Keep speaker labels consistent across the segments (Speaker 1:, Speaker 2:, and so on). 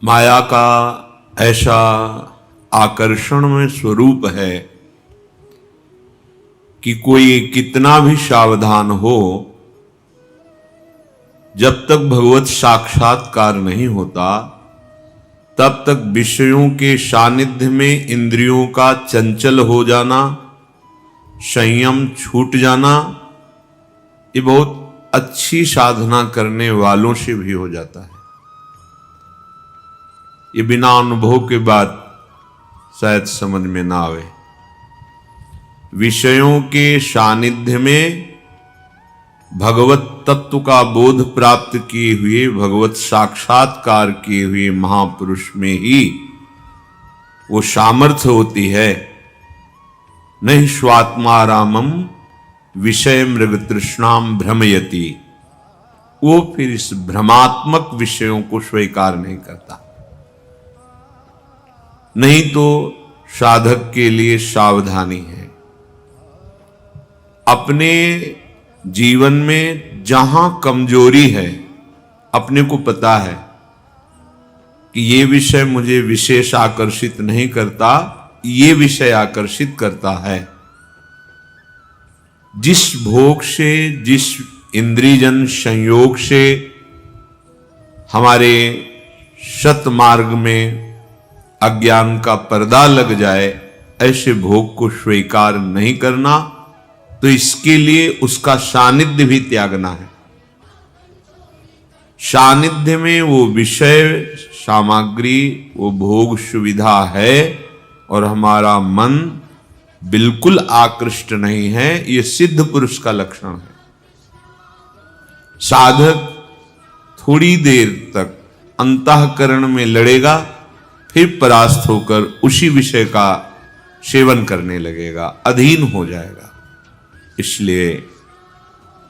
Speaker 1: माया का ऐसा आकर्षण में स्वरूप है कि कोई कितना भी सावधान हो, जब तक भगवत साक्षात्कार नहीं होता तब तक विषयों के सानिध्य में इंद्रियों का चंचल हो जाना, संयम छूट जाना, ये बहुत अच्छी साधना करने वालों से भी हो जाता है। ये बिना अनुभव के बाद शायद समझ में ना आवे। विषयों के सानिध्य में भगवत तत्व का बोध प्राप्त किए हुए, भगवत साक्षात्कार किए हुए महापुरुष में ही वो सामर्थ्य होती है। नहीं स्वात्मारामम विषय मृग तृष्णाम भ्रमयति, वो फिर इस भ्रमात्मक विषयों को स्वीकार नहीं करता। नहीं तो साधक के लिए सावधानी है। अपने जीवन में जहां कमजोरी है, अपने को पता है कि ये विषय मुझे विशेष आकर्षित नहीं करता, ये विषय आकर्षित करता है। जिस भोग से, जिस इंद्रियजन संयोग से हमारे सतमार्ग में अज्ञान का पर्दा लग जाए, ऐसे भोग को स्वीकार नहीं करना, तो इसके लिए उसका सानिध्य भी त्यागना है। सानिध्य में वो विषय सामग्री, वो भोग सुविधा है और हमारा मन बिल्कुल आकृष्ट नहीं है, ये सिद्ध पुरुष का लक्षण है। साधक थोड़ी देर तक अंतःकरण में लड़ेगा, फिर परास्त होकर उसी विषय का सेवन करने लगेगा, अधीन हो जाएगा। इसलिए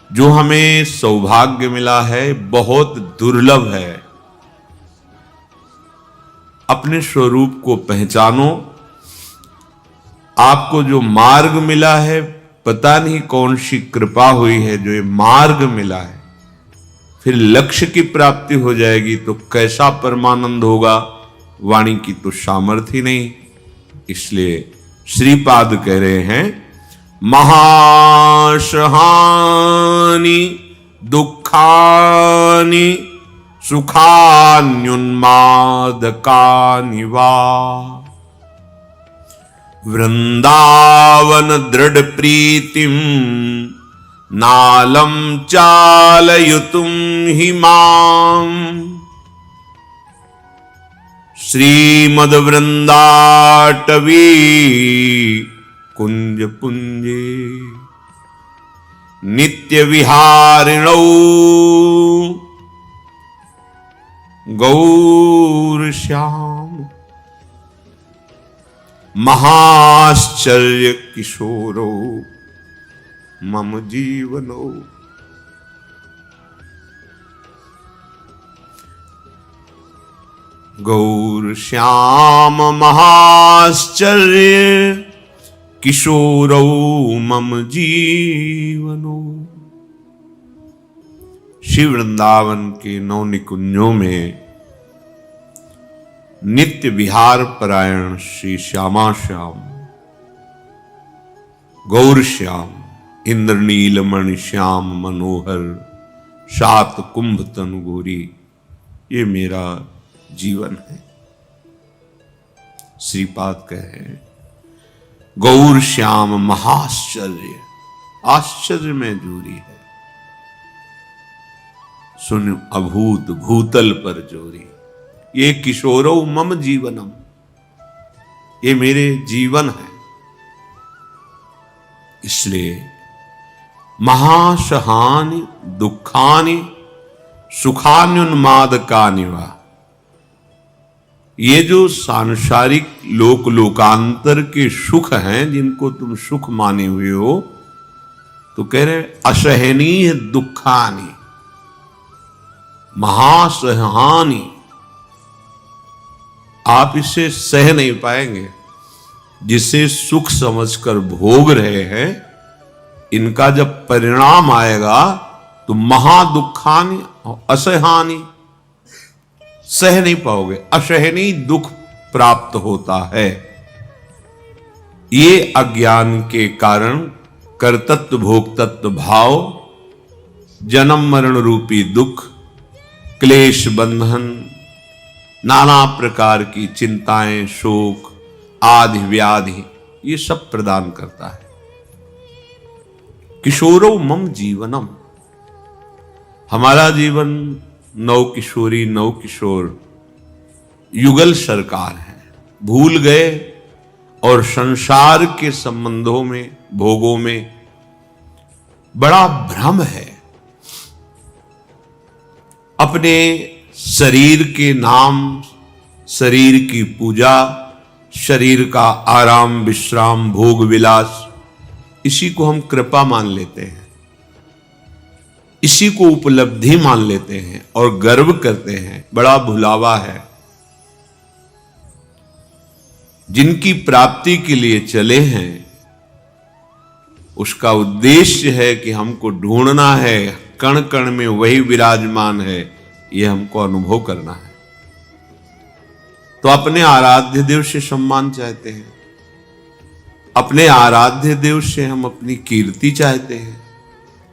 Speaker 1: जो हमें सौभाग्य मिला है बहुत दुर्लभ है। अपने स्वरूप को पहचानो। आपको जो मार्ग मिला है, पता नहीं कौन सी कृपा हुई है जो ये मार्ग मिला है। फिर लक्ष्य की प्राप्ति हो जाएगी तो कैसा परमानंद होगा, वाणी की तो सामर्थ्य ही नहीं। इसलिए श्रीपाद कह रहे हैं, महाशहानि दुखानि सुखान्युन्मादकानि वा वृंदावन दृढ़ प्रीतिम नालम चालयुतुम हि माम श्रीमद वृंदाटवी कुंज पुंजे नित्य विहारिणौ गौर श्याम महाश्चर्य किशोरो मम जीवनो। गौर श्याम महाश्चर्य किशोरौ मम जीवनो। श्री वृंदावन के नौ निकुंजों में नित्य विहार परायण श्री श्यामा श्याम, गौर श्याम, इंद्रनील मणि श्याम मनोहर, सात कुंभ तनु गोरी, ये मेरा जीवन है। श्रीपाद कहे गौर श्याम महाश्चर्य, आश्चर्य में जोरी है। सुन अभूत भूतल पर जोरी, ये किशोरो मम जीवनम, ये मेरे जीवन है। इसलिए महाशहानि दुखानि सुखान्युन्मादकानि वा, ये जो सांसारिक लोक लोकांतर के सुख हैं जिनको तुम सुख माने हुए हो, तो कह रहे असहनीय दुखानि महासहानि, आप इसे सह नहीं पाएंगे। जिसे सुख समझकर भोग रहे हैं, इनका जब परिणाम आएगा तो महादुखानि असहानि, सह नहीं पाओगे, असहनीय दुख प्राप्त होता है। ये अज्ञान के कारण कर्तृत्व भोक्तृत्व भाव, जन्म मरण रूपी दुख, क्लेश बंधन, नाना प्रकार की चिंताएं, शोक, आदि व्याधि, ये सब प्रदान करता है। किशोरो मम जीवनम, हमारा जीवन नव किशोरी नव किशोर युगल सरकार है, भूल गए और संसार के संबंधों में, भोगों में बड़ा भ्रम है। अपने शरीर के नाम, शरीर की पूजा, शरीर का आराम विश्राम भोग विलास, इसी को हम कृपा मान लेते हैं, इसी को उपलब्धि मान लेते हैं और गर्व करते हैं। बड़ा भुलावा है। जिनकी प्राप्ति के लिए चले हैं उसका उद्देश्य है कि हमको ढूंढना है, कण कण में वही विराजमान है, यह हमको अनुभव करना है। तो अपने आराध्य देव से सम्मान चाहते हैं, अपने आराध्य देव से हम अपनी कीर्ति चाहते हैं,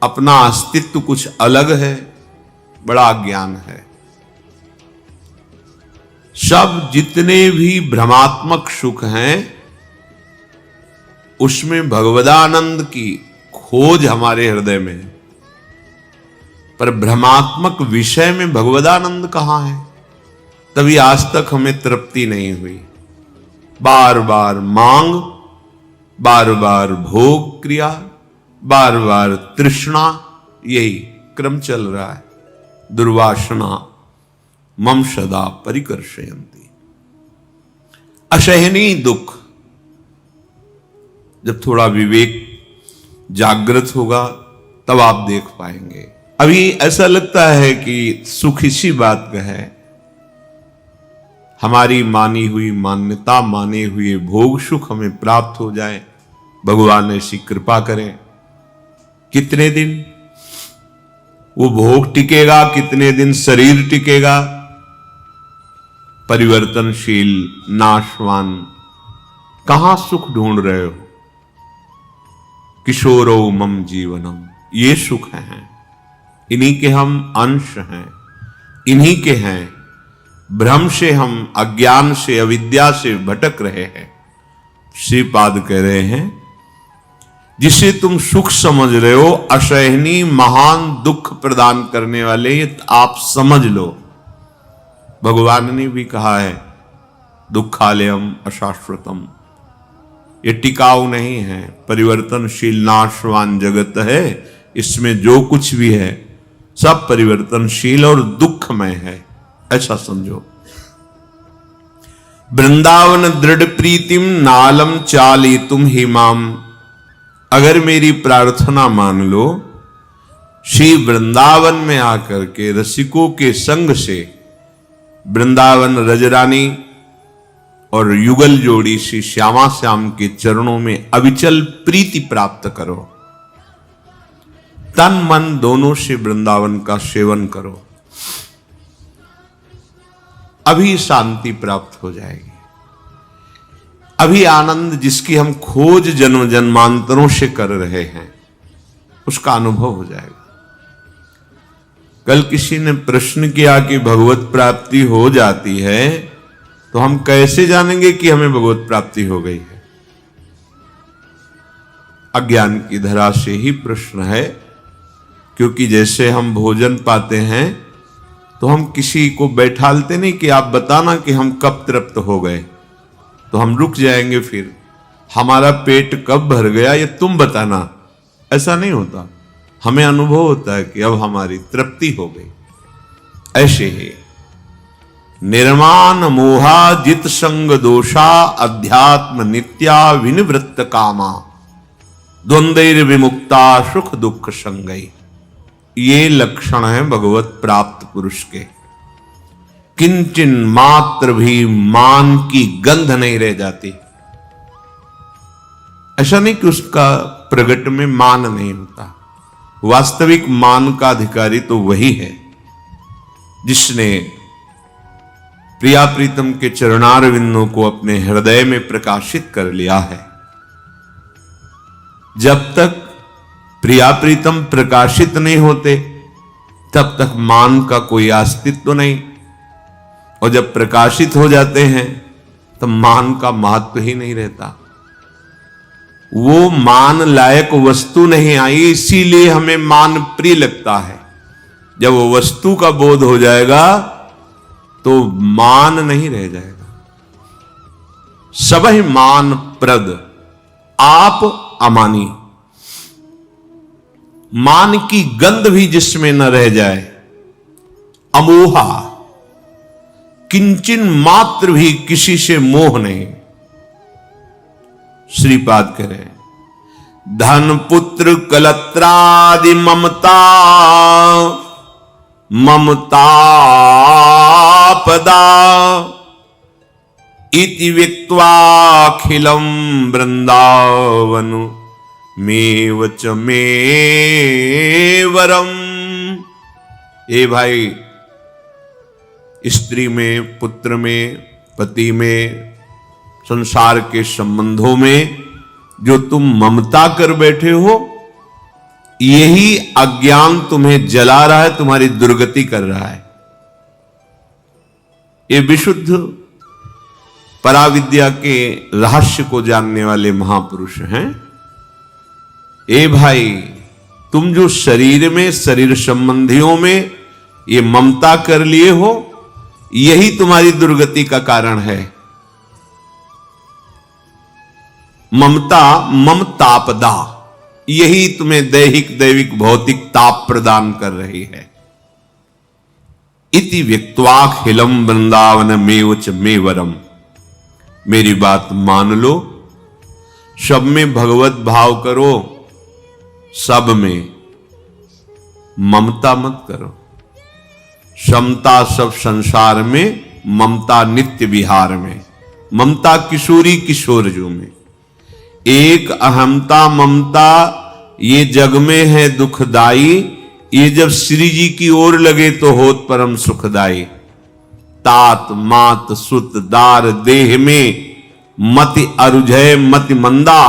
Speaker 1: अपना अस्तित्व कुछ अलग है, बड़ा ज्ञान है। सब जितने भी भ्रमात्मक सुख हैं उसमें भगवदानंद की खोज हमारे हृदय में है, पर भ्रमात्मक विषय में भगवदानंद कहां है? तभी आज तक हमें तृप्ति नहीं हुई। बार बार मांग, बार बार भोग क्रिया, बार बार तृष्णा, यही क्रम चल रहा है। दुर्वासना मम सदा परिकर्षयन्ति। असहनीय दुख, जब थोड़ा विवेक जागृत होगा तब आप देख पाएंगे। अभी ऐसा लगता है कि सुख इसी बात का है, हमारी मानी हुई मान्यता, माने हुए भोग सुख हमें प्राप्त हो जाए, भगवान ऐसी कृपा करें। कितने दिन वो भोग टिकेगा, कितने दिन शरीर टिकेगा? परिवर्तनशील, नाशवान, कहां सुख ढूंढ रहे हो? किशोरो मम जीवनम, ये सुख है, इन्हीं के हम अंश हैं, इन्हीं के हैं। भ्रम से हम, अज्ञान से, अविद्या से भटक रहे हैं। श्रीपाद कह रहे हैं जिसे तुम सुख समझ रहे हो, असहनीय महान दुख प्रदान करने वाले, ये आप समझ लो। भगवान ने भी कहा है दुखालयम अशाश्वतम, ये टिकाऊ नहीं है, परिवर्तनशील नाशवान जगत है, इसमें जो कुछ भी है सब परिवर्तनशील और दुखमय है, ऐसा समझो। वृंदावन दृढ़ प्रीतिम नालम चालितुम हिमाम, अगर मेरी प्रार्थना मान लो, श्री वृंदावन में आकर के रसिकों के संग से वृंदावन रजरानी और युगल जोड़ी श्री श्यामा श्याम के चरणों में अविचल प्रीति प्राप्त करो। तन मन दोनों से वृंदावन का सेवन करो, अभी शांति प्राप्त हो जाएगी। अभी आनंद जिसकी हम खोज जन्म जन्मांतरों से कर रहे हैं उसका अनुभव हो जाएगा। कल किसी ने प्रश्न किया कि भगवत प्राप्ति हो जाती है तो हम कैसे जानेंगे कि हमें भगवत प्राप्ति हो गई है? अज्ञान की धरा से ही प्रश्न है, क्योंकि जैसे हम भोजन पाते हैं तो हम किसी को बैठालते नहीं कि आप बताना कि हम कब तृप्त हो गए, तो हम रुक जाएंगे। फिर हमारा पेट कब भर गया ये तुम बताना, ऐसा नहीं होता। हमें अनुभव होता है कि अब हमारी तृप्ति हो गई। ऐसे ही निर्माण मोहा जित संग दोषा अध्यात्म नित्या विनिवृत्त कामा द्वंद्वैर विमुक्ता सुख दुख संगई, ये लक्षण है भगवत प्राप्त पुरुष के। किंचन मात्र भी मान की गंध नहीं रह जाती। ऐसा नहीं कि उसका प्रगट में मान नहीं होता, वास्तविक मान का अधिकारी तो वही है जिसने प्रिया प्रीतम के चरणारविंदों को अपने हृदय में प्रकाशित कर लिया है। जब तक प्रिया प्रीतम प्रकाशित नहीं होते तब तक मान का कोई अस्तित्व नहीं, और जब प्रकाशित हो जाते हैं तो मान का महत्व ही नहीं रहता। वो मान लायक वस्तु नहीं आई, इसीलिए हमें मान प्रिय लगता है। जब वो वस्तु का बोध हो जाएगा तो मान नहीं रह जाएगा। सबहि मान प्रद आप अमानी। मान की गंध भी जिसमें न रह जाए, अमोहा, किंचन मात्र भी किसी से मोह नहीं। श्रीपाद कह रहे हैं, धन पुत्र कलत्रादि ममता ममतापदा इति विक्त्वाखिलम वृंदावन मेव च मे वरम। ए भाई, स्त्री में, पुत्र में, पति में, संसार के संबंधों में जो तुम ममता कर बैठे हो, यही अज्ञान तुम्हें जला रहा है, तुम्हारी दुर्गति कर रहा है। ये विशुद्ध पराविद्या के रहस्य को जानने वाले महापुरुष हैं। ए भाई, तुम जो शरीर में, शरीर संबंधियों में ये ममता कर लिए हो, यही तुम्हारी दुर्गति का कारण है। ममता ममतापदा, यही तुम्हें दैहिक दैविक भौतिक ताप प्रदान कर रही है। इति व्यक्त्वाखिलम वृंदावन मेवच मे वरम। मेरी बात मान लो, सब में भगवत भाव करो, सब में ममता मत करो। समता सब संसार में, ममता नित्य विहार में। ममता किशोरी किशोरजों में। एक अहमता ममता ये जग में है दुखदाई, ये जब श्री जी की ओर लगे तो होत परम सुखदाई। तात मात सुत दार देह में मति अरुझय मति मंदा,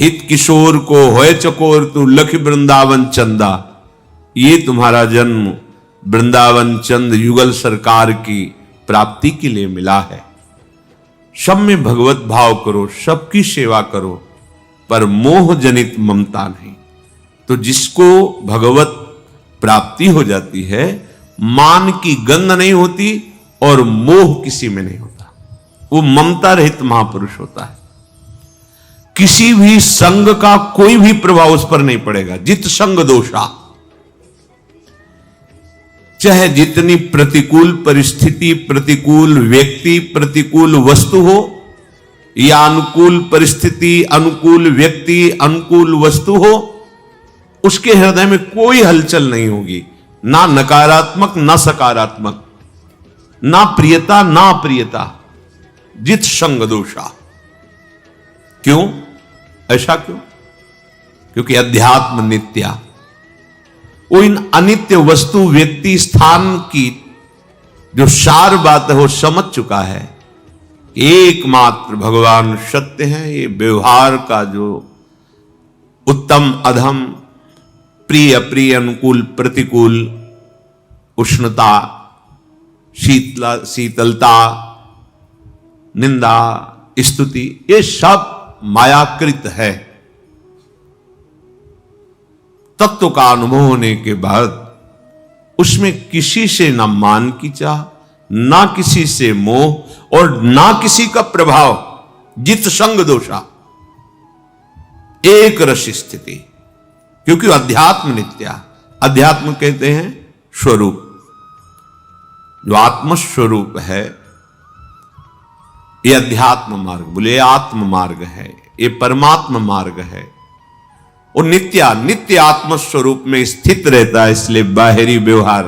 Speaker 1: हित किशोर को होय चकोर तू लख वृंदावन चंदा। ये तुम्हारा जन्म वृंदावन चंद युगल सरकार की प्राप्ति के लिए मिला है। सब में भगवत भाव करो, सबकी सेवा करो, पर मोह जनित ममता नहीं। तो जिसको भगवत प्राप्ति हो जाती है, मान की गंध नहीं होती और मोह किसी में नहीं होता, वो ममता रहित महापुरुष होता है। किसी भी संग का कोई भी प्रभाव उस पर नहीं पड़ेगा। जित संग दोषा, चाहे जितनी प्रतिकूल परिस्थिति, प्रतिकूल व्यक्ति, प्रतिकूल वस्तु हो, या अनुकूल परिस्थिति, अनुकूल व्यक्ति, अनुकूल वस्तु हो, उसके हृदय में कोई हलचल नहीं होगी, ना नकारात्मक ना सकारात्मक, ना प्रियता ना अप्रियता। जित संग दोषा। क्यों? ऐसा क्यों? क्योंकि अध्यात्म नित्या। वो इन अनित्य वस्तु, व्यक्ति, स्थान की जो सार बात है वो समझ चुका है। एकमात्र भगवान सत्य है। ये व्यवहार का जो उत्तम अधम, प्रिय अप्रिय, अनुकूल प्रतिकूल, उष्णता शीतलता, निंदा स्तुति, ये सब मायाकृत है। तत्व का अनुभव होने के बाद उसमें किसी से ना मान की चाह, ना किसी से मोह और ना किसी का प्रभाव। जित संग दोषा, एक रस स्थिति। क्योंकि अध्यात्म नित्या। अध्यात्म कहते हैं स्वरूप, जो आत्म स्वरूप है। ये अध्यात्म मार्ग बोले, आत्म मार्ग है, ये परमात्मा मार्ग है। और नित्या नित्य आत्म स्वरूप में स्थित रहता है। इसलिए बाहरी व्यवहार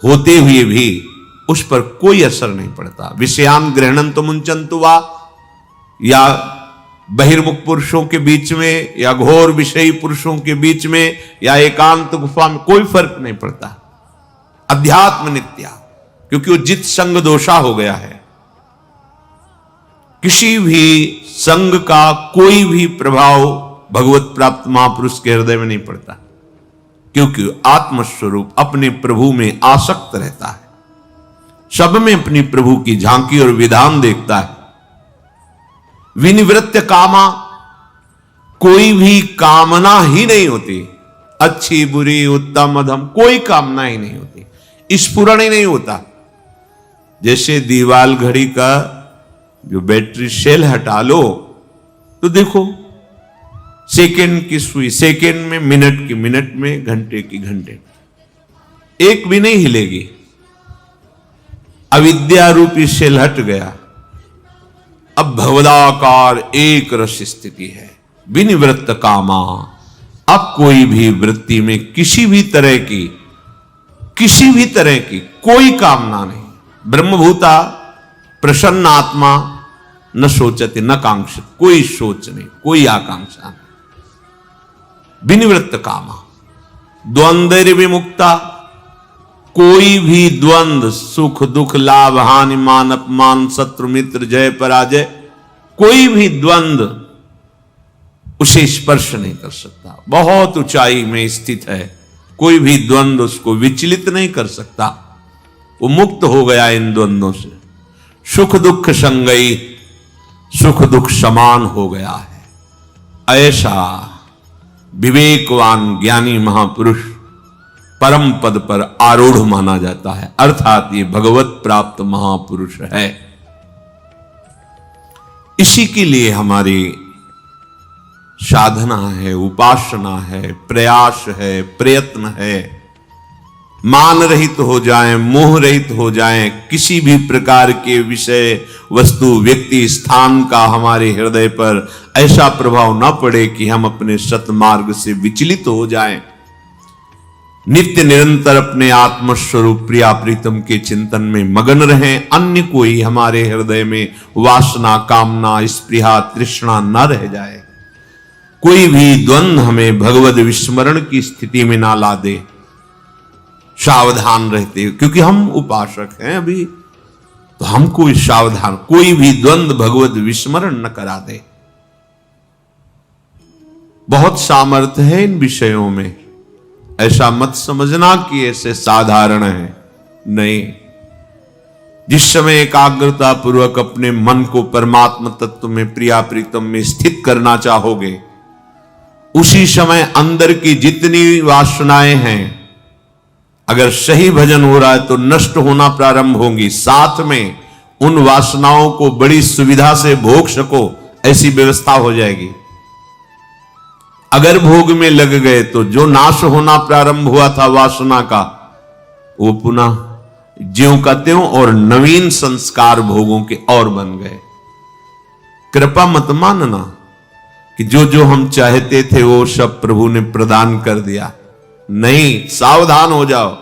Speaker 1: होते हुए भी उस पर कोई असर नहीं पड़ता। विषयान ग्रहणन तो मुंचन्तु वा, या बहिर्मुख पुरुषों के बीच में, या घोर विषयी पुरुषों के बीच में, या एकांत गुफा में, कोई फर्क नहीं पड़ता। अध्यात्म नित्या। क्योंकि वो जित संग दोषा हो गया है। किसी भी संग का कोई भी प्रभाव भगवत प्राप्त महापुरुष के हृदय में नहीं पड़ता, क्योंकि आत्मस्वरूप अपने प्रभु में आसक्त रहता है, सब में अपनी प्रभु की झांकी और विधान देखता है। विनिवृत्त कामा, कोई भी कामना ही नहीं होती, अच्छी बुरी उत्तम अधम कोई कामना ही नहीं होती, स्फुरण ही नहीं होता। जैसे दीवाल घड़ी का जो बैटरी सेल हटा लो तो देखो सेकंड की सुई सेकंड में, मिनट की मिनट में, घंटे की घंटे में, एक भी नहीं हिलेगी। अविद्या रूपी सेल हट गया, अब भवदाकार एक रस स्थिति है। विनिवृत्त कामा, अब कोई भी वृत्ति में किसी भी तरह की कोई कामना नहीं। ब्रह्मभूता प्रसन्न आत्मा न सोचते न कांक्षित, कोई सोच नहीं, कोई आकांक्षा नहीं। विनिवृत्त कामा, द्वंद्व विमुक्ता, कोई भी द्वंद्व, सुख दुख, लाभ हानि, मान अपमान, शत्रु मित्र, जय पराजय, कोई भी द्वंद्व उसे स्पर्श नहीं कर सकता। बहुत ऊंचाई में स्थित है, कोई भी द्वंद्व उसको विचलित नहीं कर सकता, वो मुक्त हो गया इन द्वंद्वों से। सुख दुख संगई, सुख दुख समान हो गया है। ऐसा विवेकवान ज्ञानी महापुरुष परम पद पर आरूढ़ माना जाता है, अर्थात ये भगवत प्राप्त महापुरुष है। इसी के लिए हमारी साधना है, उपासना है, प्रयास है, प्रयत्न है। मान रहित हो जाएं, मोह रहित हो जाएं, किसी भी प्रकार के विषय वस्तु व्यक्ति स्थान का हमारे हृदय पर ऐसा प्रभाव न पड़े कि हम अपने सतमार्ग से विचलित हो जाएं। नित्य निरंतर अपने आत्मस्वरूप प्रिया प्रीतम के चिंतन में मगन रहें। अन्य कोई हमारे हृदय में वासना, कामना, स्पृहा, तृष्णा न रह जाए। कोई भी द्वंद्व हमें भगवद विस्मरण की स्थिति में ना ला दे। सावधान रहते, क्योंकि हम उपासक हैं अभी, तो हमको सावधान, कोई भी द्वंद्व भगवद विस्मरण न करा दे। बहुत सामर्थ्य है इन विषयों में, ऐसा मत समझना कि ऐसे साधारण है, नहीं। जिस समय एकाग्रता पूर्वक अपने मन को परमात्मा तत्व में, प्रिया प्रीतम में स्थित करना चाहोगे, उसी समय अंदर की जितनी वासनाएं हैं, अगर सही भजन हो रहा है तो नष्ट होना प्रारंभ होंगी। साथ में उन वासनाओं को बड़ी सुविधा से भोग सको, ऐसी व्यवस्था हो जाएगी। अगर भोग में लग गए तो जो नाश होना प्रारंभ हुआ था वासना का, वो पुनः ज्यों का त्यों और नवीन संस्कार भोगों के और बन गए। कृपा मत मानना कि जो जो हम चाहते थे वो सब प्रभु ने प्रदान कर दिया, नहीं। सावधान हो जाओ,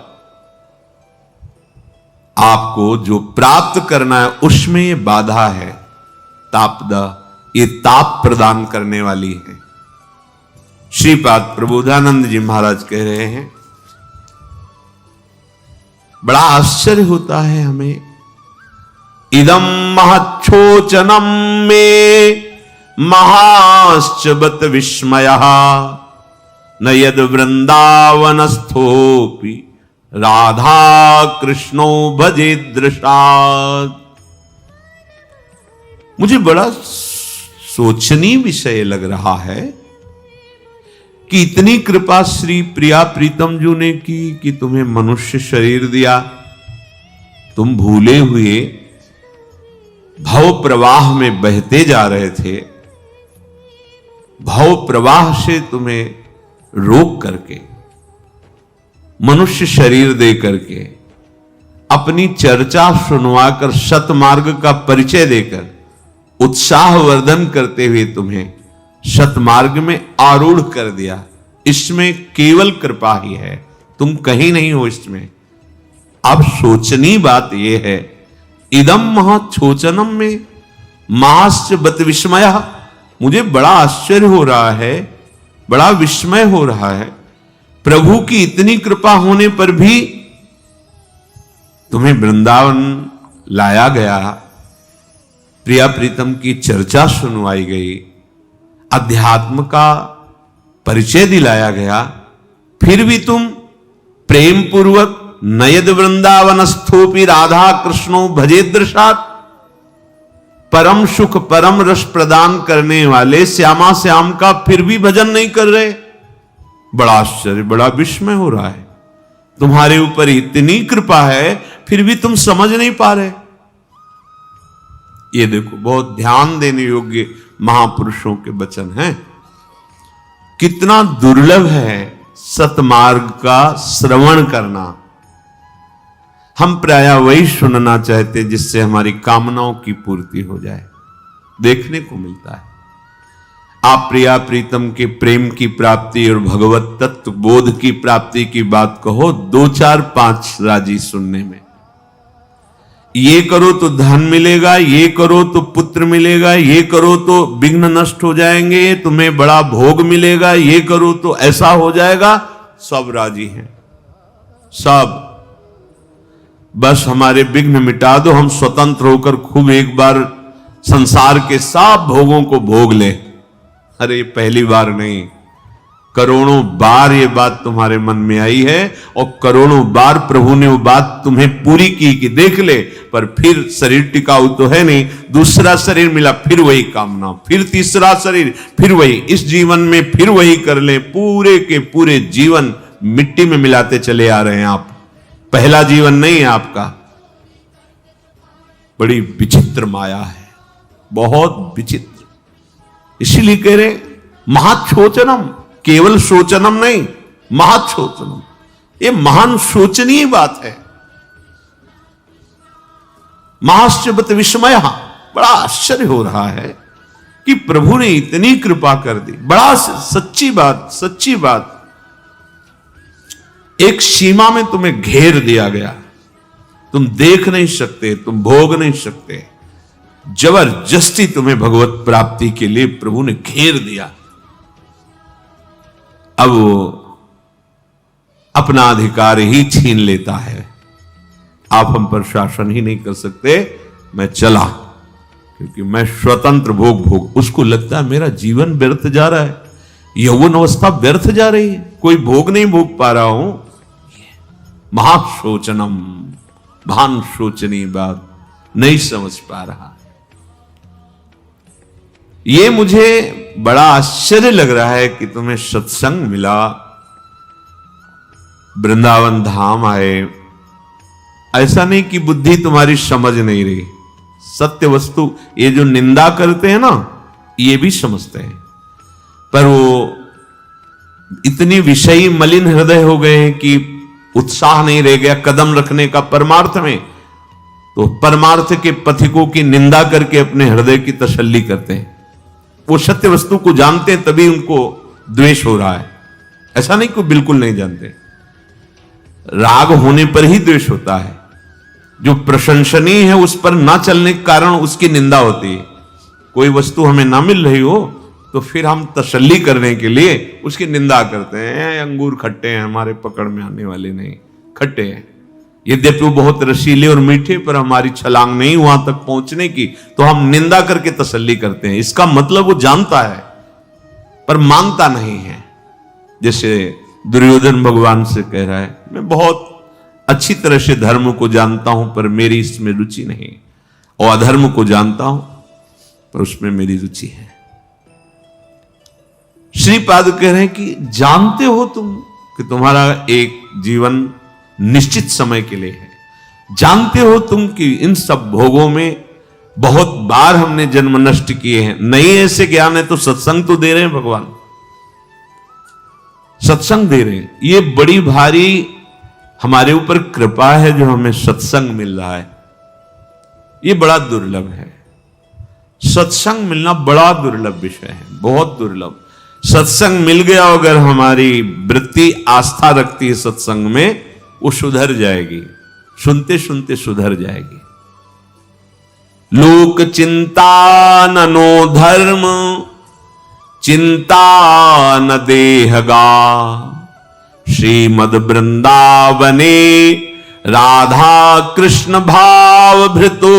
Speaker 1: आपको जो प्राप्त करना है उसमें ये बाधा है, तापदा, ये ताप प्रदान करने वाली है। श्रीपाद प्रबोधानंद जी महाराज कह रहे हैं, बड़ा आश्चर्य होता है हमें। इदम महच्छोचनम में महाश्च बत विस्मयः न यद वृंदावनस्थोपि राधा कृष्णो भजे दृशात्। मुझे बड़ा सोचनीय विषय लग रहा है कि इतनी कृपा श्री प्रिया प्रीतम जी ने की कि तुम्हें मनुष्य शरीर दिया, तुम भूले हुए भव प्रवाह में बहते जा रहे थे, भव प्रवाह से तुम्हें रोक करके, मनुष्य शरीर दे करके, अपनी चर्चा सुनवाकर, सतमार्ग का परिचय देकर, उत्साह वर्धन करते हुए तुम्हें सतमार्ग में आरूढ़ कर दिया। इसमें केवल कृपा ही है, तुम कहीं नहीं हो इसमें। अब सोचनी बात यह है, इदम महाच्छोचनम में महाश्च बत विस्मयः। मुझे बड़ा आश्चर्य हो रहा है, बड़ा विस्मय हो रहा है, प्रभु की इतनी कृपा होने पर भी तुम्हें वृंदावन लाया गया, प्रिया प्रीतम की चर्चा सुनवाई गई, अध्यात्म का परिचय दिलाया गया, फिर भी तुम प्रेम पूर्वक नयद वृंदावन स्थोपी राधा कृष्णो भजेदृशात, परम सुख परम रस प्रदान करने वाले श्यामा श्याम का फिर भी भजन नहीं कर रहे। बड़ा आश्चर्य, बड़ा विस्मय हो रहा है। तुम्हारे ऊपर इतनी कृपा है फिर भी तुम समझ नहीं पा रहे। ये देखो, बहुत ध्यान देने योग्य महापुरुषों के वचन हैं। कितना दुर्लभ है सतमार्ग का श्रवण करना। हम प्रायः वही सुनना चाहते जिससे हमारी कामनाओं की पूर्ति हो जाए। देखने को मिलता है, आप प्रिया प्रीतम के प्रेम की प्राप्ति और भगवत तत्व बोध की प्राप्ति की बात कहो, 2 4 5 राजी सुनने में। ये करो तो धन मिलेगा, ये करो तो पुत्र मिलेगा, ये करो तो विघ्न नष्ट हो जाएंगे, तुम्हें बड़ा भोग मिलेगा, ये करो तो ऐसा हो जाएगा। सब राजी हैं, सब। बस हमारे विघ्न मिटा दो, हम स्वतंत्र होकर खूब एक बार संसार के सब भोगों को भोग ले। अरे पहली बार नहीं, करोड़ों बार ये बात तुम्हारे मन में आई है और करोड़ों बार प्रभु ने वो बात तुम्हें पूरी की कि देख ले, पर फिर शरीर टिकाऊ तो है नहीं, दूसरा शरीर मिला फिर वही कामना, फिर तीसरा शरीर फिर वही, इस जीवन में फिर वही कर ले। पूरे के पूरे जीवन मिट्टी में मिलाते चले आ रहे हैं आप। पहला जीवन नहीं है आपका। बड़ी विचित्र माया है, बहुत विचित्र। इसीलिए कह रहे महाशोचनम, केवल शोचनम नहीं, महाशोचनम। ये महान शोचनीय बात है। महाश्चर्यवत विस्मय, बड़ा आश्चर्य हो रहा है कि प्रभु ने इतनी कृपा कर दी। बड़ा सच्ची बात, सच्ची बात। एक सीमा में तुम्हें घेर दिया गया, तुम देख नहीं सकते, तुम भोग नहीं सकते। जबरदस्ती तुम्हें भगवत प्राप्ति के लिए प्रभु ने घेर दिया। अब वो अपना अधिकार ही छीन लेता है। आप हम पर शासन ही नहीं कर सकते। मैं चला क्योंकि मैं स्वतंत्र भोग। उसको लगता है मेरा जीवन व्यर्थ जा रहा है, यौवन अवस्था व्यर्थ जा रही है, कोई भोग नहीं भोग पा रहा हूं। महाशोचनम, भान शोचनीय बात, नहीं समझ पा रहा। ये मुझे बड़ा आश्चर्य लग रहा है कि तुम्हें सत्संग मिला, वृंदावन धाम आए। ऐसा नहीं कि बुद्धि तुम्हारी समझ नहीं रही। सत्य वस्तु, ये जो निंदा करते हैं ना, ये भी समझते हैं, पर वो इतनी विषयी मलिन हृदय हो गए हैं कि उत्साह नहीं रह गया कदम रखने का परमार्थ में। तो परमार्थ के पथिकों की निंदा करके अपने हृदय की तसल्ली करते हैं। वो सत्य वस्तु को जानते हैं तभी उनको द्वेष हो रहा है। ऐसा नहीं कोई बिल्कुल नहीं जानते। राग होने पर ही द्वेष होता है। जो प्रशंसनीय है उस पर ना चलने के कारण उसकी निंदा होती है। कोई वस्तु हमें ना मिल रही हो तो फिर हम तसल्ली करने के लिए उसकी निंदा करते हैं। अंगूर खट्टे हैं, हमारे पकड़ में आने वाले नहीं, खट्टे हैं। यद्यपि वो बहुत रसीले और मीठे, पर हमारी छलांग नहीं वहां तक पहुंचने की, तो हम निंदा करके तसल्ली करते हैं। इसका मतलब वो जानता है पर मानता नहीं है। जैसे दुर्योधन भगवान से कह रहा है, मैं बहुत अच्छी तरह से धर्म को जानता हूं पर मेरी इसमें रुचि नहीं, और अधर्म को जानता हूं पर उसमें मेरी रुचि है। श्रीपाद कह रहे हैं कि जानते हो तुम कि तुम्हारा एक जीवन निश्चित समय के लिए है। जानते हो तुम कि इन सब भोगों में बहुत बार हमने जन्म नष्ट किए हैं। नहीं ऐसे ज्ञान है तो सत्संग तो दे रहे हैं भगवान, सत्संग दे रहे हैं। ये बड़ी भारी हमारे ऊपर कृपा है जो हमें सत्संग मिल रहा है। ये बड़ा दुर्लभ है। सत्संग मिलना बड़ा दुर्लभ विषय है, बहुत दुर्लभ। सत्संग मिल गया अगर हमारी वृत्ति आस्था रखती है सत्संग में, वो सुधर जाएगी, सुनते सुनते सुधर जाएगी। लोक चिंता नो धर्म, चिंता न देहगा, श्रीमद वृंदावने राधा कृष्ण भाव भृतो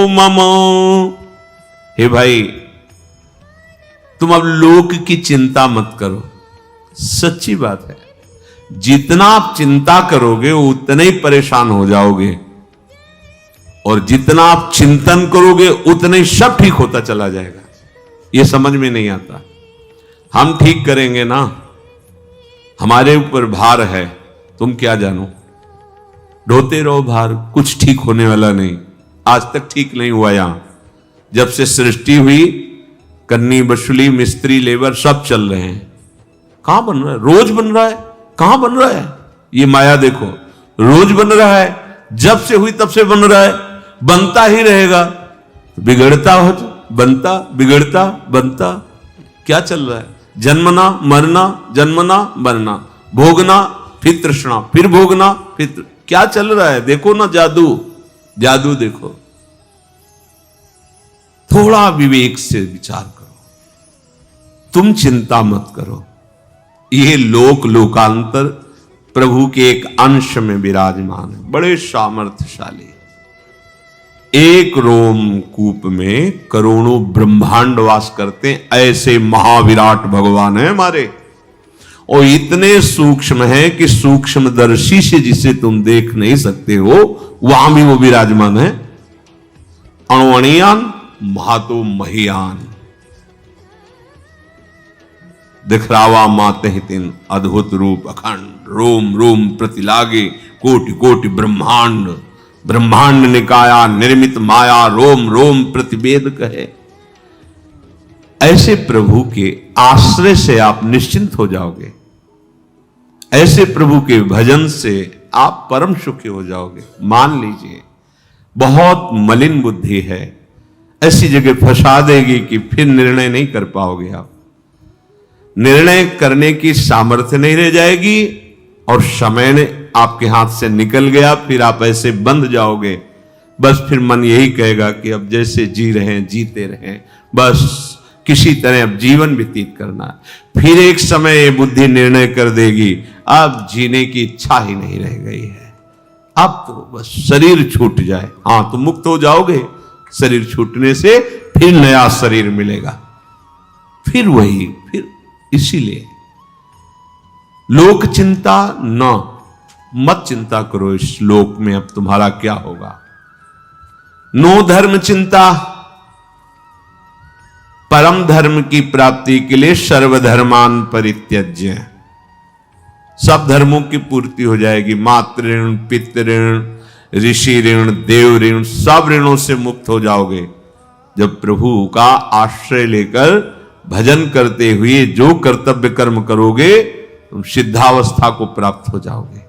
Speaker 1: मम। हे भाई, तुम अब लोक की चिंता मत करो। सच्ची बात है, जितना आप चिंता करोगे उतने ही परेशान हो जाओगे, और जितना आप चिंतन करोगे उतने ही सब ठीक होता चला जाएगा। यह समझ में नहीं आता। हम ठीक करेंगे ना, हमारे ऊपर भार है, तुम क्या जानो। ढोते रहो भार, कुछ ठीक होने वाला नहीं। आज तक ठीक नहीं हुआ। यहां जब से सृष्टि हुई, कन्नी बशुली मिस्त्री लेबर सब चल रहे हैं। कहां बन रहा है? रोज बन रहा है। कहां बन रहा है? ये माया देखो, रोज बन रहा है। जब से हुई तब से बन रहा है, बनता ही रहेगा। बिगड़ता हो, बनता, बिगड़ता, बनता। क्या चल रहा है? जन्मना मरना, जन्मना मरना, भोगना फिर तृष्णा, फिर भोगना, फिर क्या चल रहा है? देखो ना जादू, जादू देखो। थोड़ा विवेक से विचार करो, तुम चिंता मत करो। ये लोकांतर प्रभु के एक अंश में विराजमान है, बड़े सामर्थ्यशाली। एक रोमकूप में करोड़ों ब्रह्मांड वास करते हैं, ऐसे महाविराट भगवान है हमारे। और इतने सूक्ष्म है कि सूक्ष्मदर्शी से जिसे तुम देख नहीं सकते हो, वहां भी वो विराजमान है। अणुअणियान महातो महियान, दिखरावा माते हितिन अद्भुत रूप अखंड, रोम रोम प्रतिलागे कोटि कोटि ब्रह्मांड, ब्रह्मांड निकाया निर्मित माया, रोम रोम प्रतिवेद कहे। ऐसे प्रभु के आश्रय से आप निश्चिंत हो जाओगे। ऐसे प्रभु के भजन से आप परम सुखी हो जाओगे। मान लीजिए बहुत मलिन बुद्धि है, ऐसी जगह फंसा देगी कि फिर निर्णय नहीं कर पाओगे। आप निर्णय करने की सामर्थ्य नहीं रह जाएगी, और समय ने आपके हाथ से निकल गया, फिर आप ऐसे बंध जाओगे। बस फिर मन यही कहेगा कि अब जैसे जी रहे हैं जीते रहें, बस किसी तरह अब जीवन व्यतीत करना। फिर एक समय ये बुद्धि निर्णय कर देगी, अब जीने की इच्छा ही नहीं रह गई है, अब तो बस शरीर छूट जाए। हां, तो मुक्त हो जाओगे। शरीर छूटने से फिर नया शरीर मिलेगा, फिर वही, फिर इसीलिए लोक चिंता न मत चिंता करो इस लोक में अब तुम्हारा क्या होगा। नो धर्म चिंता, परम धर्म की प्राप्ति के लिए सर्वधर्मान परित्यज्य, सब धर्मों की पूर्ति हो जाएगी। मातृ ऋण, पितृ ऋण, ऋषि ऋण, देव ऋण, सब ऋणों से मुक्त हो जाओगे जब प्रभु का आश्रय लेकर भजन करते हुए जो कर्तव्य कर्म करोगे, तुम सिद्धावस्था को प्राप्त हो जाओगे।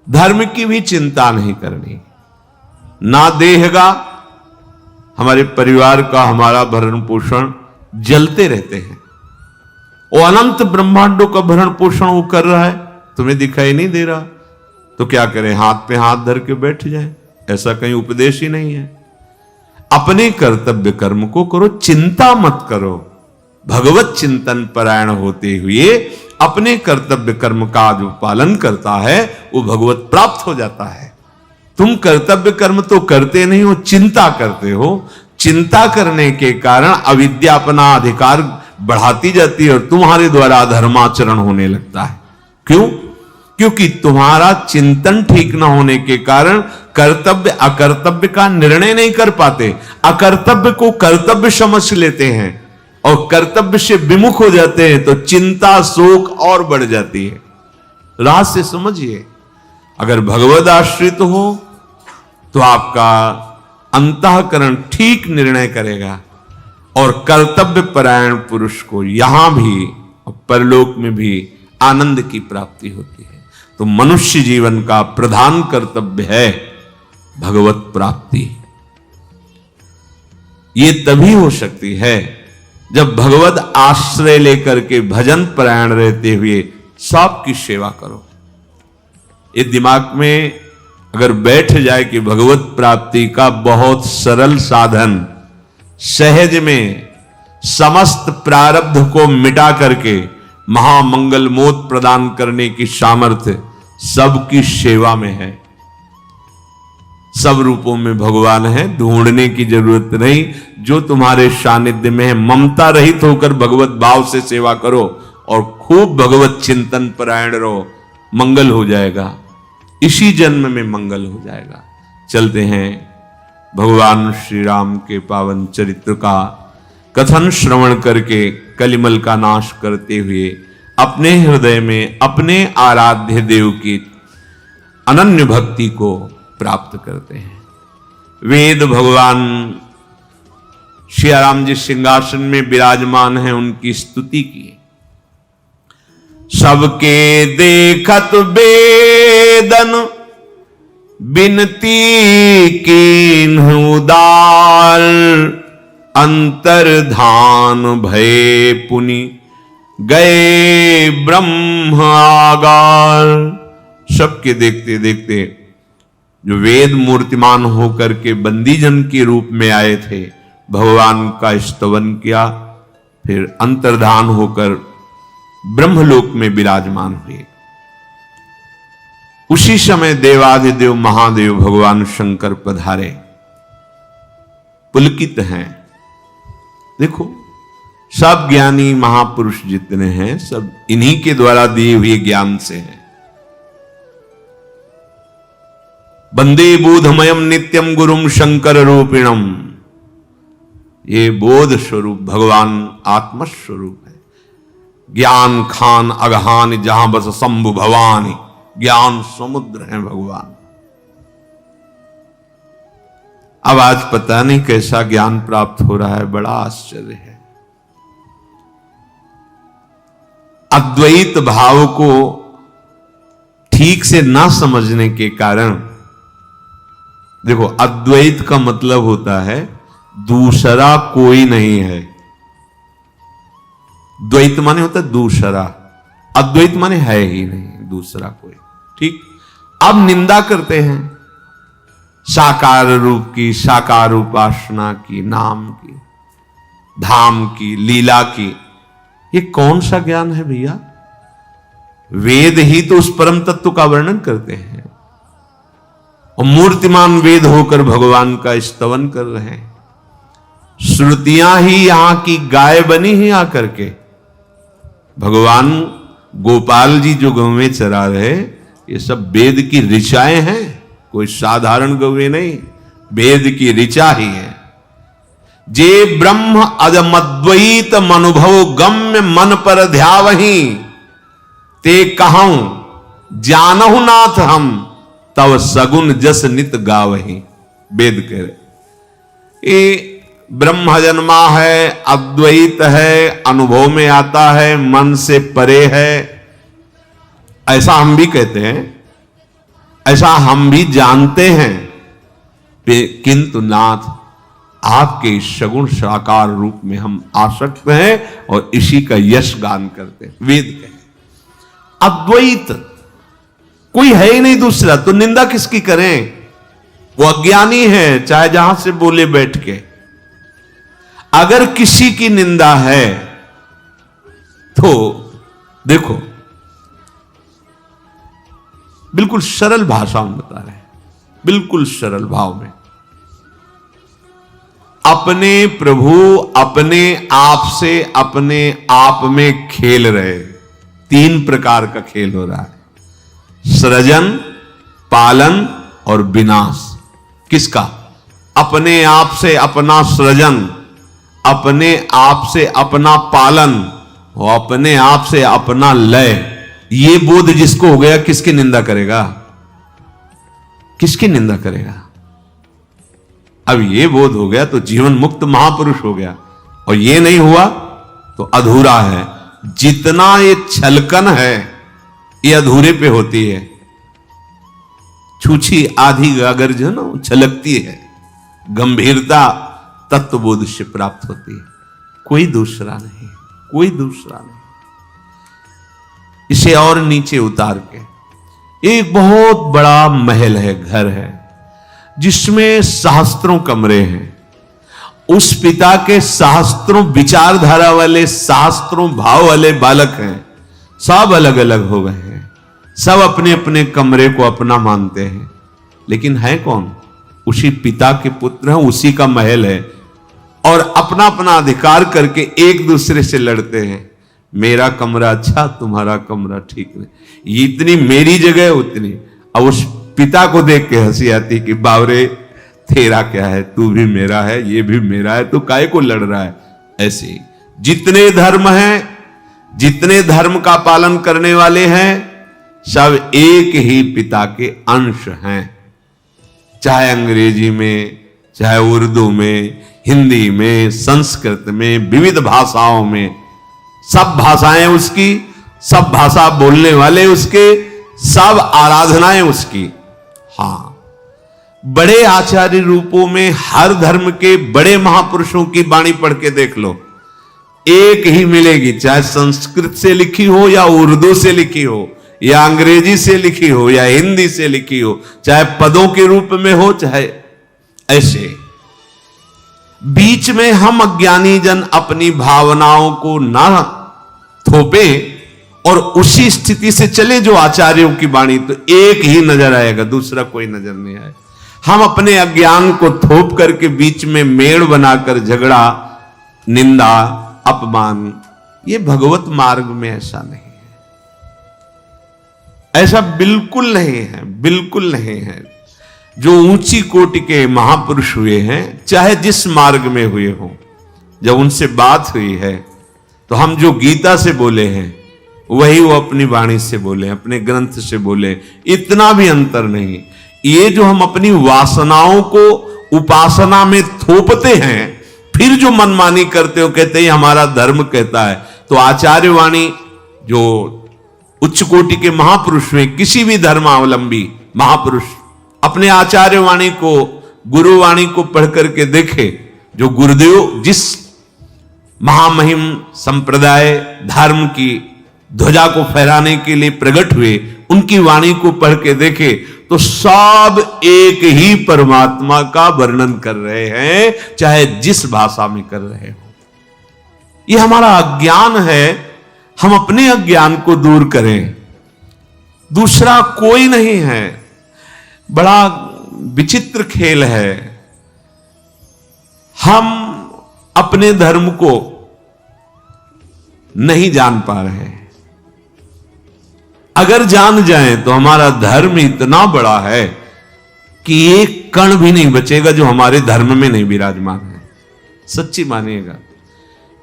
Speaker 1: धर्म की भी चिंता नहीं करनी, ना देह का, हमारे परिवार का, हमारा भरण पोषण जलते रहते हैं। वो अनंत ब्रह्मांडों का भरण पोषण वो कर रहा है, तुम्हें दिखाई नहीं दे रहा, तो क्या करें? हाथ पे हाथ धर के बैठ जाए? ऐसा कहीं उपदेश ही नहीं है। अपने कर्तव्य कर्म को करो, चिंता मत करो। भगवत चिंतन परायण होते हुए अपने कर्तव्य कर्म का जो पालन करता है वो भगवत प्राप्त हो जाता है। तुम कर्तव्य कर्म तो करते नहीं हो, चिंता करते हो। चिंता करने के कारण अविद्या अपना अधिकार बढ़ाती जाती है और तुम्हारे द्वारा धर्माचरण होने लगता है। क्यों? क्योंकि तुम्हारा चिंतन ठीक न होने के कारण कर्तव्य अकर्तव्य का निर्णय नहीं कर पाते। अकर्तव्य को कर्तव्य समझ लेते हैं और कर्तव्य से विमुख हो जाते हैं, तो चिंता शोक और बढ़ जाती है। राज से समझिए, अगर भगवद आश्रित हो तो आपका अंतःकरण ठीक निर्णय करेगा और कर्तव्य परायण पुरुष को यहां भी और परलोक में भी आनंद की प्राप्ति होती है। तो मनुष्य जीवन का प्रधान कर्तव्य है भगवत प्राप्ति। ये तभी हो सकती है जब भगवत आश्रय लेकर के भजन परायण रहते हुए सबकी सेवा करो। ये दिमाग में अगर बैठ जाए कि भगवत प्राप्ति का बहुत सरल साधन, सहज में समस्त प्रारब्ध को मिटा करके महामंगल मोद प्रदान करने की सामर्थ्य सबकी सेवा में है, सब रूपों में भगवान है, ढूंढने की जरूरत नहीं। जो तुम्हारे सानिध्य में है, ममता रहित होकर भगवत भाव से सेवा करो और खूब भगवत चिंतन परायण रहो, मंगल हो जाएगा, इसी जन्म में मंगल हो जाएगा। चलते हैं भगवान श्री राम के पावन चरित्र का कथन श्रवण करके कलिमल का नाश करते हुए अपने हृदय में अपने आराध्य देव की अनन्य भक्ति को प्राप्त करते हैं। वेद भगवान श्री राम जी सिंहासन में विराजमान हैं, उनकी स्तुति की। सबके देखत वेदन बिनती कीन्ह उदार, अंतर्धान भय पुनि गए ब्रह्म आगार। सबके देखते देखते जो वेद मूर्तिमान होकर के बंदीजन के रूप में आए थे, भगवान का स्तवन किया, फिर अंतर्धान होकर ब्रह्मलोक में विराजमान हुए। उसी समय देवाधिदेव महादेव भगवान शंकर पधारे, पुलकित हैं। देखो, सब ज्ञानी महापुरुष जितने हैं सब इन्हीं के द्वारा दिए हुए ज्ञान से हैं। वंदे बोधमयम नित्यम गुरुम शंकर रूपिणम, ये बोध स्वरूप भगवान आत्म स्वरूप है। ज्ञान खान अगहान जहां बस शंभु भवानी, ज्ञान समुद्र है भगवान। अब आज पता नहीं कैसा ज्ञान प्राप्त हो रहा है, बड़ा आश्चर्य है। अद्वैत भाव को ठीक से ना समझने के कारण, देखो अद्वैत का मतलब होता है दूसरा कोई नहीं है। द्वैत माने होता है दूसरा, अद्वैत माने है ही नहीं दूसरा कोई। ठीक, अब निंदा करते हैं साकार रूप की, साकार उपासना की, नाम की, धाम की, लीला की। ये कौन सा ज्ञान है भैया? वेद ही तो उस परम तत्व का वर्णन करते हैं और मूर्तिमान वेद होकर भगवान का स्तवन कर रहे हैं। श्रुतियां ही यहां की गाय बनी ही आकर के। भगवान गोपाल जी जो गौवें चरा रहे, ये सब वेद की ऋचाएं हैं, कोई साधारण गौवें नहीं, वेद की ऋचा ही है। जे ब्रह्म अदमद्वैत मनुभव गम्य मन पर ध्यावही, ते कहूं जानहु नाथ हम, तव सगुन जस नित गावही। वेद कह रहे ये ब्रह्म जन्मा है, अद्वैत है, अनुभव में आता है, मन से परे है, ऐसा हम भी कहते हैं, ऐसा हम भी जानते हैं। किंतु नाथ आपके सगुण साकार रूप में हम आसक्त हैं और इसी का यश गान करते हैं। वेद कहे अद्वैत कोई है ही नहीं दूसरा, तो निंदा किसकी करें? वो अज्ञानी है, चाहे जहां से बोले बैठ के। अगर किसी की निंदा है तो देखो, बिल्कुल सरल भाषा में बता रहे हैं, बिल्कुल सरल भाव में। अपने प्रभु अपने आप से अपने आप में खेल रहे, तीन प्रकार का खेल हो रहा है, सृजन, पालन और विनाश। किसका? अपने आप से अपना सृजन, अपने आप से अपना पालन और अपने आप से अपना लय। ये बोध जिसको हो गया, किसकी निंदा करेगा? किसकी निंदा करेगा? अब ये बोध हो गया तो जीवन मुक्त महापुरुष हो गया, और ये नहीं हुआ तो अधूरा है। जितना ये छलकन है ये अधूरे पे होती है। छूछी आधी गागर जो ना छलकती है, गंभीरता तत्वबोध से प्राप्त होती है। कोई दूसरा नहीं, कोई दूसरा नहीं। इसे और नीचे उतार के एक बहुत बड़ा महल है, घर है, जिसमें सहस्त्रों कमरे हैं। उस पिता के सहस्त्रों विचारधारा वाले, सहस्त्रों भाव वाले बालक हैं। सब अलग अलग हो गए हैं, सब अपने अपने कमरे को अपना मानते हैं, लेकिन है कौन? उसी पिता के पुत्र हैं, उसी का महल है, और अपना अपना अधिकार करके एक दूसरे से लड़ते हैं। मेरा कमरा अच्छा, तुम्हारा कमरा ठीक नहीं, ये इतनी मेरी जगह उतनी। अब उस पिता को देख के हंसी आती कि बावरे तेरा क्या है, तू भी मेरा है, ये भी मेरा है, तू काहे को लड़ रहा है? ऐसे ही जितने धर्म हैं, जितने धर्म का पालन करने वाले हैं, सब एक ही पिता के अंश हैं। चाहे अंग्रेजी में, चाहे उर्दू में, हिंदी में, संस्कृत में, विविध भाषाओं में, सब भाषाएं उसकी, सब भाषा बोलने वाले उसके, सब आराधनाएं उसकी। हां, बड़े आचार्य रूपों में हर धर्म के बड़े महापुरुषों की वाणी पढ़ के देख लो, एक ही मिलेगी, चाहे संस्कृत से लिखी हो या उर्दू से लिखी हो या अंग्रेजी से लिखी हो या हिंदी से लिखी हो, चाहे पदों के रूप में हो चाहे ऐसे। बीच में हम अज्ञानी जन अपनी भावनाओं को ना थोपे और उसी स्थिति से चले जो आचार्यों की वाणी, तो एक ही नजर आएगा, दूसरा कोई नजर नहीं आएगा। हम अपने अज्ञान को थोप करके बीच में मेड़ बनाकर झगड़ा, निंदा, अपमान, ये भगवत मार्ग में ऐसा नहीं है, ऐसा बिल्कुल नहीं है, बिल्कुल नहीं है। जो ऊंची कोटि के महापुरुष हुए हैं, चाहे जिस मार्ग में हुए हों, जब उनसे बात हुई है तो हम जो गीता से बोले हैं वही वो अपनी वाणी से बोले, अपने ग्रंथ से बोले, इतना भी अंतर नहीं। ये जो हम अपनी वासनाओं को उपासना में थोपते हैं, फिर जो मनमानी करते हो, कहते हैं हमारा धर्म कहता है, तो आचार्य वाणी जो उच्च कोटि के महापुरुष हुए, किसी भी धर्मावलंबी महापुरुष अपने आचार्य वाणी को, गुरु वाणी को पढ़ करके देखे, जो गुरुदेव जिस महामहिम संप्रदाय धर्म की ध्वजा को फहराने के लिए प्रकट हुए, उनकी वाणी को पढ़ के देखे, तो सब एक ही परमात्मा का वर्णन कर रहे हैं, चाहे जिस भाषा में कर रहे हो। ये हमारा अज्ञान है, हम अपने अज्ञान को दूर करें, दूसरा कोई नहीं है। बड़ा विचित्र खेल है, हम अपने धर्म को नहीं जान पा रहे हैं। अगर जान जाएं तो हमारा धर्म इतना बड़ा है कि एक कण भी नहीं बचेगा जो हमारे धर्म में नहीं विराजमान है। सच्ची मानिएगा,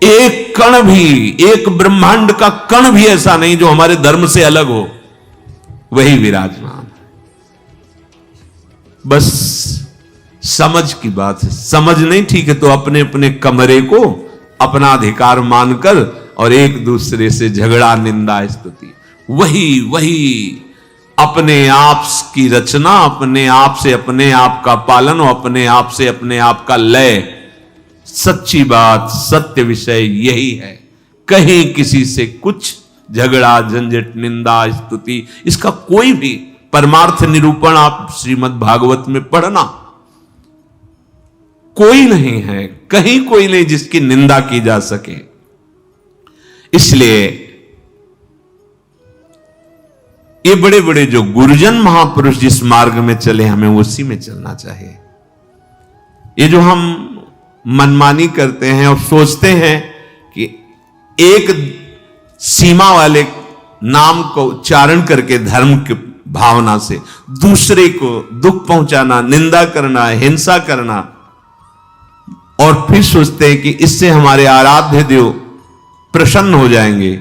Speaker 1: एक कण भी, एक ब्रह्मांड का कण भी ऐसा नहीं जो हमारे धर्म से अलग हो, वही विराजमान है। बस समझ की बात है, समझ नहीं ठीक है तो अपने अपने कमरे को अपना अधिकार मानकर और एक दूसरे से झगड़ा, निंदा, स्तुति, वही अपने आप की रचना, अपने आप से अपने आप का पालन और अपने आप से अपने आप का लय। सच्ची बात, सत्य विषय यही है। कहीं किसी से कुछ झगड़ा, झंझट, निंदा, स्तुति, इसका कोई भी परमार्थ निरूपण आप श्रीमद् भागवत में पढ़ना, कोई नहीं है, कहीं कोई नहीं जिसकी निंदा की जा सके। इसलिए ये बड़े बड़े जो गुरुजन महापुरुष जिस मार्ग में चले, हमें उसी में चलना चाहिए। ये जो हम मनमानी करते हैं और सोचते हैं कि एक सीमा वाले नाम को उच्चारण करके धर्म की भावना से दूसरे को दुख पहुंचाना, निंदा करना, हिंसा करना, और फिर सोचते हैं कि इससे हमारे आराध्य देव प्रसन्न हो जाएंगे,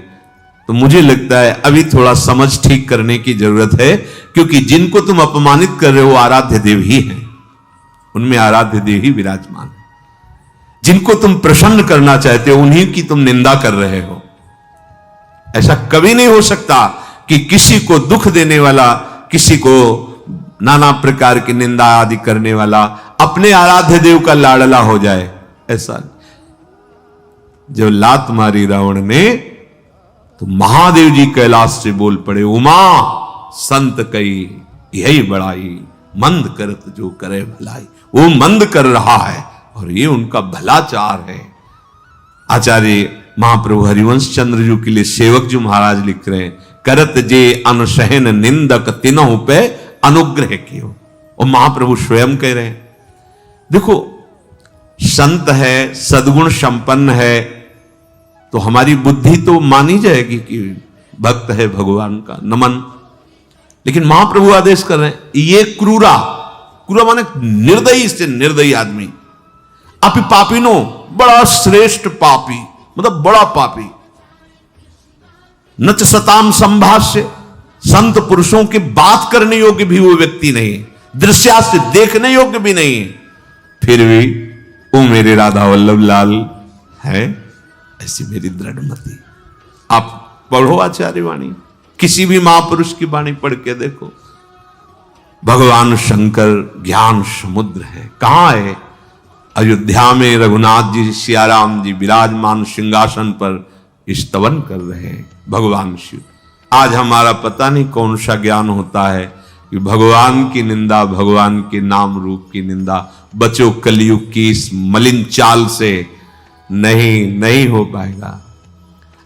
Speaker 1: तो मुझे लगता है अभी थोड़ा समझ ठीक करने की जरूरत है। क्योंकि जिनको तुम अपमानित कर रहे हो आराध्य देव ही हैं, उनमें आराध्य देव ही विराजमान है। जिनको तुम प्रसन्न करना चाहते हो उन्हीं की तुम निंदा कर रहे हो। ऐसा कभी नहीं हो सकता कि किसी को दुख देने वाला, किसी को नाना प्रकार की निंदा आदि करने वाला अपने आराध्य देव का लाडला हो जाए। ऐसा जो लात मारी रावण ने तो महादेव जी कैलाश से बोल पड़े, उमा संत कई यही बड़ाई, मंद करत जो करे भलाई। वो मंद कर रहा है और ये उनका भलाचार है। आचार्य महाप्रभु हरिवंश चंद्र जी के लिए सेवक जी महाराज लिख रहे हैं, करत जे अनुसहन निंदक तिनहु पे अनुग्रह कियो। और महाप्रभु स्वयं कह रहे हैं, देखो संत है, सद्गुण संपन्न है, तो हमारी बुद्धि तो मानी जाएगी कि भक्त है भगवान का, नमन। लेकिन महाप्रभु आदेश कर रहे हैं, ये क्रूरा, क्रूरा माने निर्दयी से निर्दयी आदमी, अपि पापिनो, बड़ा श्रेष्ठ पापी, मतलब बड़ा पापी, नच सताम संभाष्य, संत पुरुषों की बात करने योग्य भी वो व्यक्ति नहीं, दृश्या से देखने योग्य भी नहीं, फिर भी वो मेरे राधा वल्लभ लाल है, ऐसी मेरी दृढ़ मति। आप पढ़ो आचार्य वाणी, किसी भी महापुरुष की वाणी पढ़ के देखो, भगवान शंकर ज्ञान समुद्र है। कहां है? अयोध्या में रघुनाथ जी, सियाराम जी विराजमान सिंहासन पर स्तवन कर रहे हैं भगवान शिव। आज हमारा पता नहीं कौन सा ज्ञान होता है कि भगवान की निंदा, भगवान के नाम रूप की निंदा, बचो कलयुग की इस मलिन चाल से, नहीं हो पाएगा।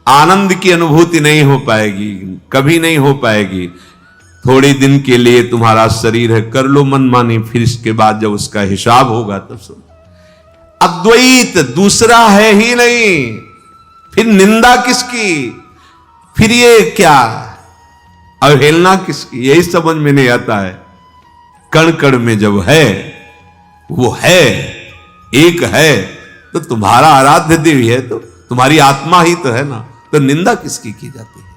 Speaker 1: आनंद की अनुभूति नहीं हो पाएगी, कभी नहीं हो पाएगी। थोड़े दिन के लिए तुम्हारा शरीर है, कर लो मनमानी, फिर इसके बाद जब उसका हिसाब होगा तब सुन। अद्वैत दूसरा है ही नहीं, फिर निंदा किसकी, फिर ये क्या अवहेलना किसकी, यही समझ में नहीं आता है। कण कण में जब है, वो है, एक है, तो तुम्हारा आराध्य देवी है, तो तुम्हारी आत्मा ही तो है ना, तो निंदा किसकी की जाती है?